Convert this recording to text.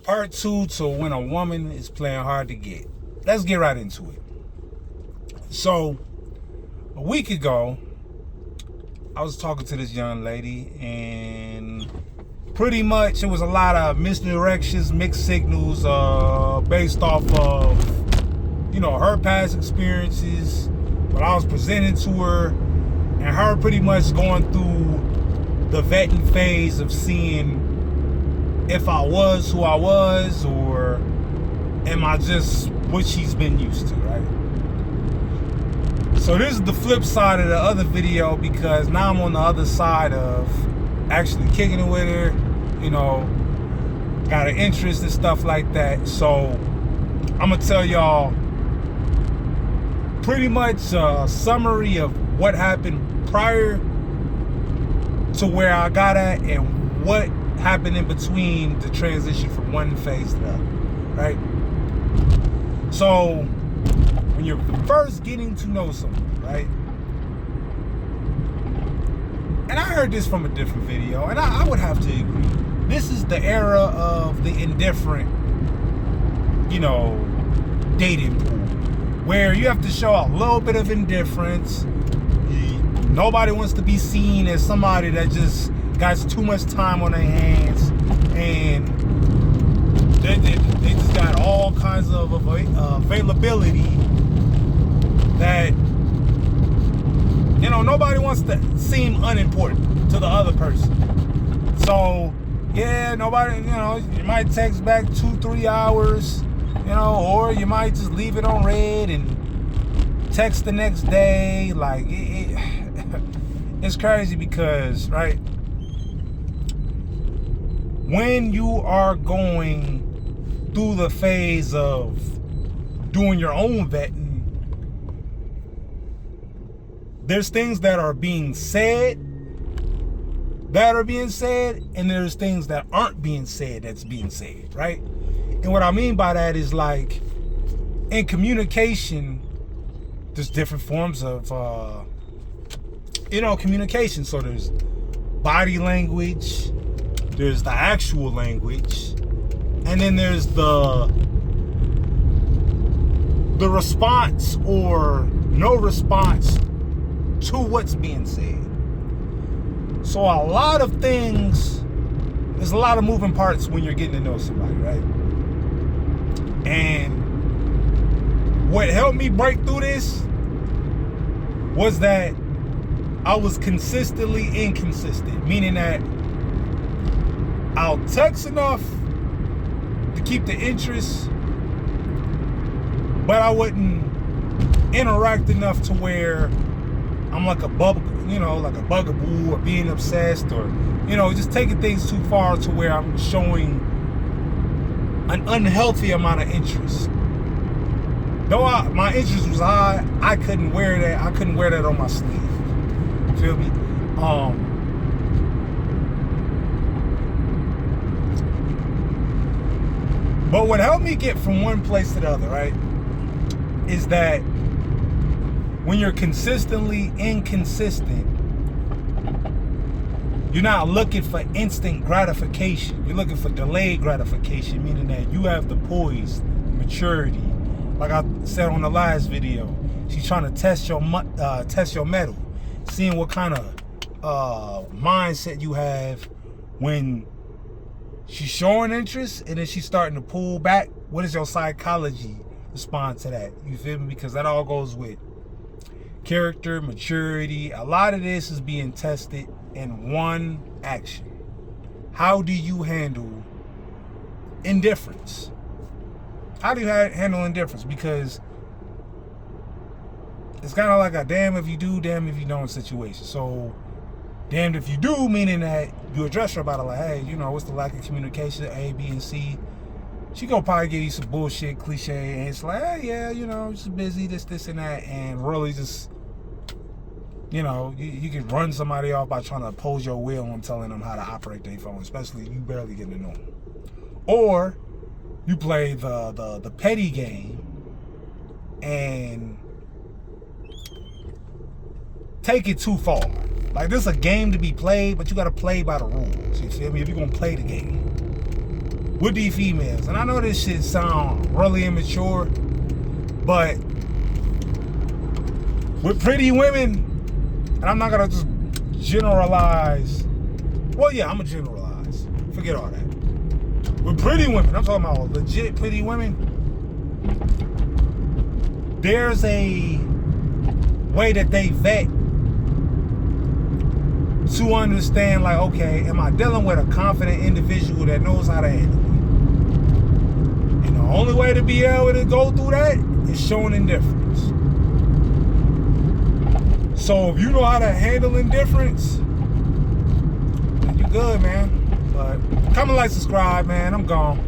Part 2 to when a woman is playing hard to get. Let's get right into it. So, a week ago, I was talking to this young lady, and pretty much it was a lot of misdirections, mixed signals, based off of, her past experiences, what I was presenting to her, and her pretty much going through the vetting phase of seeing if I was who I was, or am I just what she's been used to, right? So this is the flip side of the other video, because now I'm on the other side of actually kicking it with her, got an interest and stuff like that. So I'm gonna tell y'all pretty much a summary of what happened prior to where I got at and what happened in between the transition from one phase to the other, right? So when you're first getting to know someone, right? And I heard this from a different video, and I would have to agree. This is the era of the indifferent, dating pool, where you have to show a little bit of indifference. Nobody wants to be seen as somebody that just got too much time on their hands, and they just got all kinds of availability that, nobody wants to seem unimportant to the other person. So, yeah, nobody, you might text back 2-3 hours, or you might just leave it on red and text the next day. Like, it's crazy because, right, when you are going through the phase of doing your own vetting, there's things that are being said, and there's things that aren't being said that's being said, right? And what I mean by that is, like, in communication, there's different forms of, communication. So there's body language, there's the actual language, and then there's the response or no response to what's being said. So a lot of things, there's a lot of moving parts when you're getting to know somebody, right? And what helped me break through this was that I was consistently inconsistent, meaning that I'll text enough to keep the interest, but I wouldn't interact enough to where I'm like a bugaboo, or being obsessed, or just taking things too far to where I'm showing an unhealthy amount of interest. Though my interest was high, I couldn't wear that. I couldn't wear that on my sleeve. You feel me? But what helped me get from one place to the other, right, is that when you're consistently inconsistent, you're not looking for instant gratification. You're looking for delayed gratification, meaning that you have the poise, maturity. Like I said on the last video, she's trying to test your mettle, seeing what kind of mindset you have when she's showing interest and then she's starting to pull back. What is your psychology respond to that? You feel me? Because that all goes with character, maturity. A lot of this is being tested in one action. How do you handle indifference? How do you handle indifference? Because it's kind of like a damn if you do, damn if you don't situation. So, damned if you do, meaning that you address her about it, like, hey, what's the lack of communication, A, B, and C. She gonna probably give you some bullshit, cliche, and it's like, hey, yeah, just busy, this, and that, and really just, you can run somebody off by trying to oppose your will and telling them how to operate their phone, especially you barely getting to know them. Or you play the petty game and take it too far. Like, this is a game to be played, but you got to play by the rules. You feel me? If you're going to play the game. with these females. And I know this shit sound really immature, but with pretty women, and I'm not gonna just generalize. Well, yeah, I'm gonna generalize. Forget all that. With pretty women, I'm talking about legit pretty women, there's a way that they vet to understand, like, okay, am I dealing with a confident individual that knows how to handle me? And the only way to be able to go through that is showing indifference. So if you know how to handle indifference, then you good, man. But comment, like, subscribe, man. I'm gone.